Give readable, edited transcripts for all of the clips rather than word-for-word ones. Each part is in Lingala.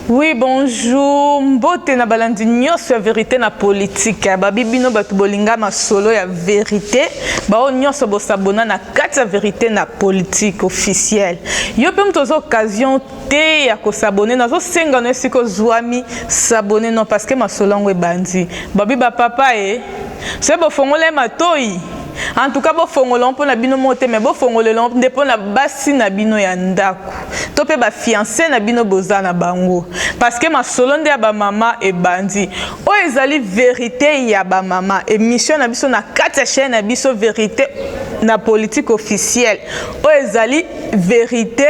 Oui, bonjour. Mbote na balandi nyonso ya vérité na politique. Babi bino batu bolinga masolo ya vérité. Bao nyonso bo sabona na kati ya vérité na politique officielle. Yo pe mtozo occasion te ya ko s'abonner nazo senga no esiko zwami s'abonner non parce que masolo ngwe bandi. Babi ba papa c'est bo fongole matoi. En tout cas, bo fongolo mpo na bino mote mais bo fongolo ndepo na basi na bino ya ndako. To pe ba fiancé na bino boza na bango parce que ma solonde ya ba mama e bandi. O ezali vérité ya ba mama émission na biso na kati chaîne na biso vérité na politique officielle. O ezali vérité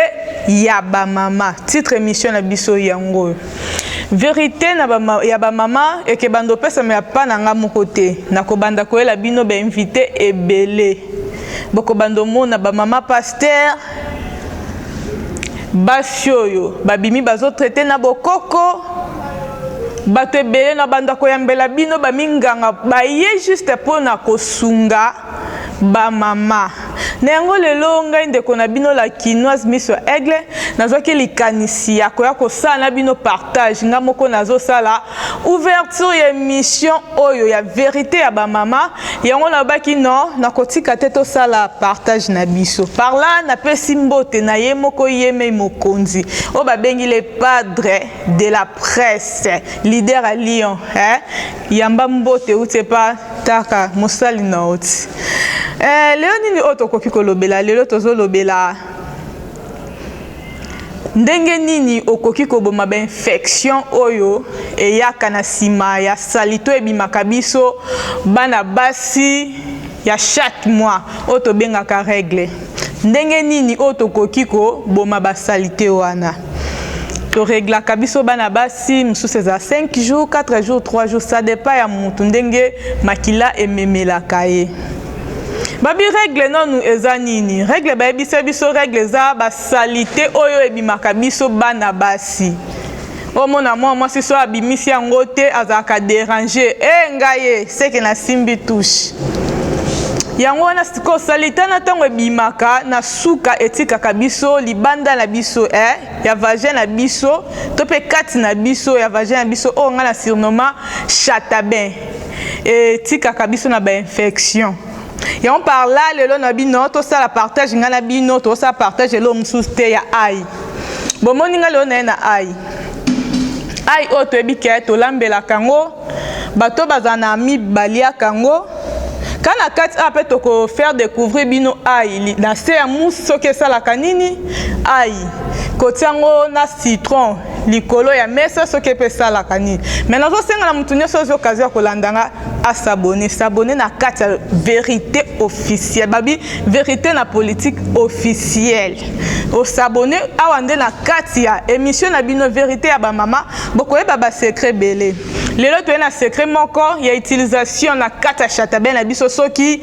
ya ba mama. Titre émission na biso yango. Vérité na ba ya ba mama et que bando pesa me pa na nga moko te na ko banda ko ela bino be invité ebele boko bando mona ba mama pasteur basioyo babimi bazo traiter na bokoko bato ebele na banda ko yambela bino ba minganga ba ye juste pour na kosunga ba mama nengo lelo ngai ndeko na bino la kinoise miso aigle nazoki likanisi ya koya kosala bino partage nga moko nazo sala ouverture ya émission oyo ya vérité ya ba mama yango na baki no na kotika te to sala partage na biso par là na pesi mbote na ye moko yeme mokonzi o ba bengi le padre de la presse leader à Lyon yamba mbote utepa taka mosali na oti leo nini oto koki kolobela lelo tozo lobela ndenge nini okoki koboma ba infection oyo eyaka na sima ya salito ebimaka biso bana basi ya chaque mois oto bengaka règle ndenge nini oto koki koboma ba salite wana to règle kabiso bana basi msusu za 5 jours 4 jours 3 jours ça dépend ya mutu ndenge makila ememelaka ye babi règle non nous ezanini règle ba biso biso règle za ba salité oyo ebimaka biso bana basi o mona moi si so abimisi yango te azaka déranger ngaye c'est que na simbi touche yango na siko salité na tango ebimaka na suka etika biso libanda na biso ya vagin na biso to pe kati na biso ya vagin na biso o nga na surnommant chatabin etika biso na ba infection. Et on parle là, le na bino, to ça la partage, ngana bino, to ça partage le msuste ya ai. Bon moninga le na ai. Ai oto ebike to lambela kango, bato bazana mi balia kango. Kana kat apet to ko faire découvrir bino ai, na se ya muso ke sala kanini ai. Kotiango na citron likolo ya mesa soki pe sala kani mais nazo senga na mutu nyoso zo occasion ko landanga a s'abonner na kati ya vérité officielle babi vérité na politique officielle o s'abonner awande na kati ya émission na bino vérité ya ba mama boko yeba ba secret belé lelo to na secret moko ya utilisation na kati ya chatabe na biso soki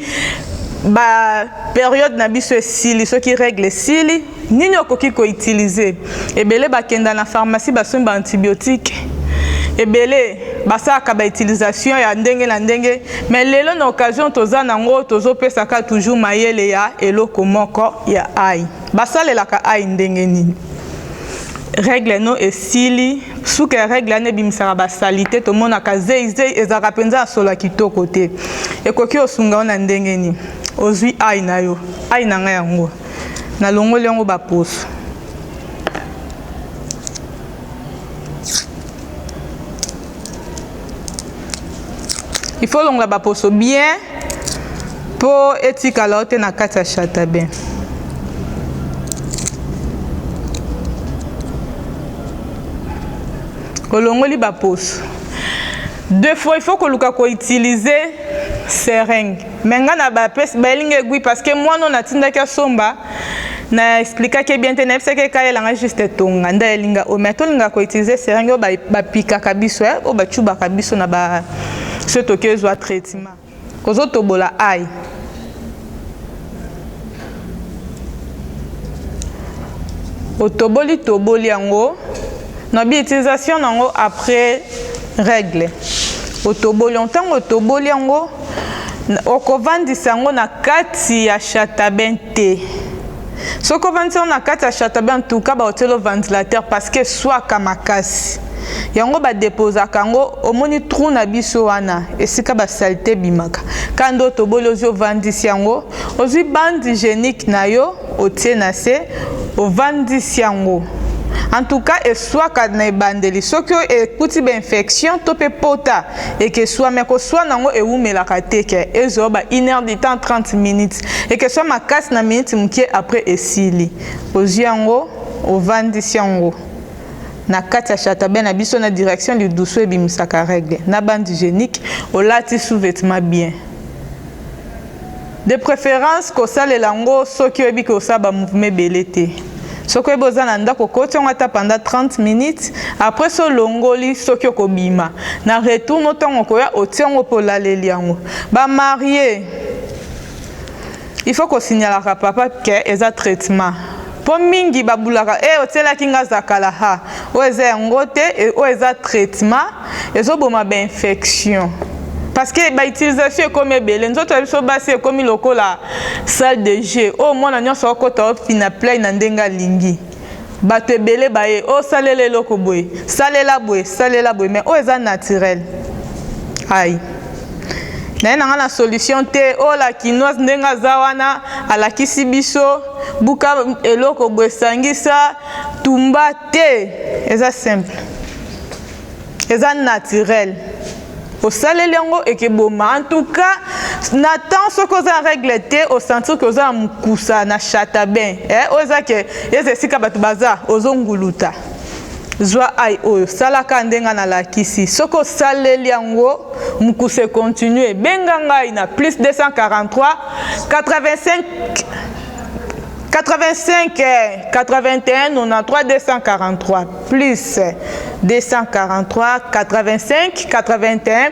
ba période na biso esili soki règle esili nini okoki ko utiliser ebele bakenda na pharmacie basomba antibiotique ebele basaka ba utilisation ya ndenge na ndenge mais lelo na occasion toza nango tozopesaka toujours mayele ya eloko moko ya ai basalelaka ai ndenge nini règle no esili suka règle ane bimisaka ba salité to mona ka zei ezaka penza sola kitoko te ekoki osunga na ndenge nini ozwi ai na yo ai na nga yango na longoli yango ba poso il faut longola ba poso bien pour etika la ote na kati ya chatabin kolongoli ba poso deux fois il faut que luka ko utiliser seringue menga na ba pes ba linge gui parce que moi non atinda ka somba na expliquer que bien tenef c'est que kaela nga juste tonga nda linga o meto linga ko utiliser seringue ba pika kabiso o ba chuba kabiso na ba ce toke zo traitement kozo tobola ai o toboli yango na bi utilisation nango après règle otoboli ontango otoboli yango okovandisa yango na kati ya chatabin te Ce qu'on va dire, on a quatre chataben en tout cas, bah, le ventilateur parce que soit kamakasi. Yango ba déposa kango omoni trou na biso wana esika ba saleté bimaka. Kando to bolozio vandisi yango, ozwi bande hygiénique na yo otie na se o vandisi yango. En tout cas, et soit kad na bandeli, so que écoute ba infection to pe pota et que soit mais que soit nango e umela kateke ezoba 1 heure de temps 30 minutes et que soit makasi na minute mukie après esili. Ozwi yango o vandisi yango. Na kati ya chataben na biso na direction du douceur bimisaka règle na bande hygiénique au lati sous-vêtement bien de préférence ko sale lango soki oyebi ko saba mouvement belete soki boza na ndako koti on ata pendant 30 minutes après so longoli soki okobima na retour notongo koya otiongo pola leliango ba marié il faut ko signaler papa que eza traitement po mingi babulaka otela kinga zakala ha o eza ngote o eza traitement ezoboma ba infection parce que ba utilisation comme belé nzoto biso basi comme lokola salle de jeu o mona nyonso okota fina play na ndenga lingi bato belé baye o salele loko boy salela boy mais o eza naturel aïe na la solution te o la quinoise ndenga zawana ala kisibiso buka eloko bwesangisa tumba te eza simple eza naturel au salele yango ekeboma en tout cas n'attend ce que ça règle te au sentir que ça mukusa na chataben oza ke ezesika batu baza ozonguluta Zwa ai oyo salaka ndenga na lakisi soko saleli yango mukuse continue benga ngai na plus 243 85 81 93 243 plus 243 85 81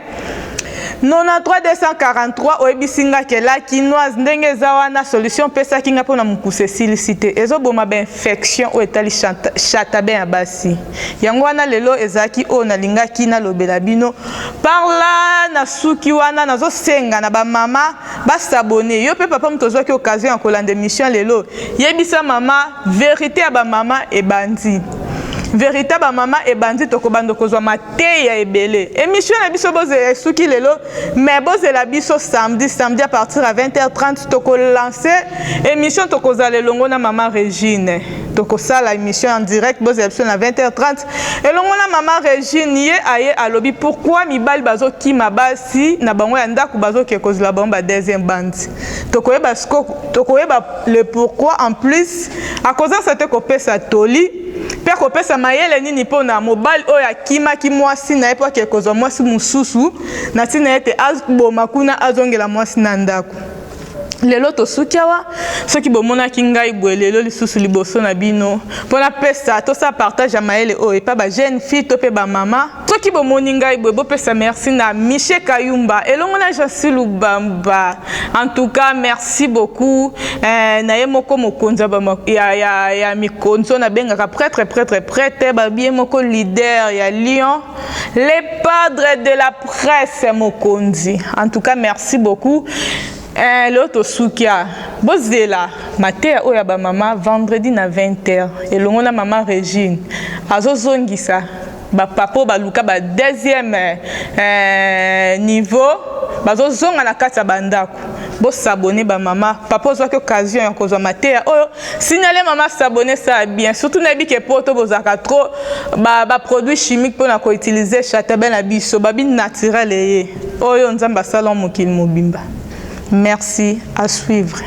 93 243 oebisinga ke la quinoise ndenge zawana solution pesa kinga pona mukuse silicité ezoboma ba infection o etali chataben ya basi yango wana lelo ezaki o na lingaki na lobela bino parla na suki wana nazo senga na ba mama ba s'abonner yo pe papa mtozo ki occasion ya kolanda émission lelo yebisa mama vérité ya ba mama e bandi vérité ba mama e bandi tokobando kozwa mate ya ebele émission na biso boze suki lelo mais boze la biso samedi à partir à 20h30 toko lancer émission tokoza lelongo na mama Régine toko sala émission en direct boze la biso na 20h30 elongo na mama Régine ye aye alobi pourquoi mibali bazo ki mabasi na bango ya ndako bazo ke kozla bomba deuxième bande tokoyeba le pourquoi en plus à cause de cette kopesa toli pe kopesa mayele nini pona mobile oyo akimaki mwasi na epo ke kozwa mwasi mususu na tina ete azboma kuna azongela mwasi na ndako lelo tosukiawa soki bomona kingai bwe lelo lisusu liboso na bino pona pesa to sa partage ya mayele oyo epa ba jeune fille to pe ba mama soki bomoni ngai bwe bo pesa merci na Michel Kayumba elongo na Jansi Lubamba en tout cas merci beaucoup na ye moko mokonza ba ya mikonzo na bengaka prêtre ba bien moko leader ya Lyon les padres de la presse mokonzi en tout cas merci beaucoup. L'autre soukia bozela matin oya ba mama vendredi na 20h elongo na mama Régine azozongisa ba papo baluka ba deuxième niveau bazozonga na kati ya bandako bo s'abonner ba mama papa ozwa occasion ya kozwa matin oyo signaler mama s'abonner ça bien surtout na bike poto bozaka trop ba produits chimiques pour na ko utiliser chataben na biso ba bin naturel oyo nzamba salon mokili mobimba. Merci, à suivre.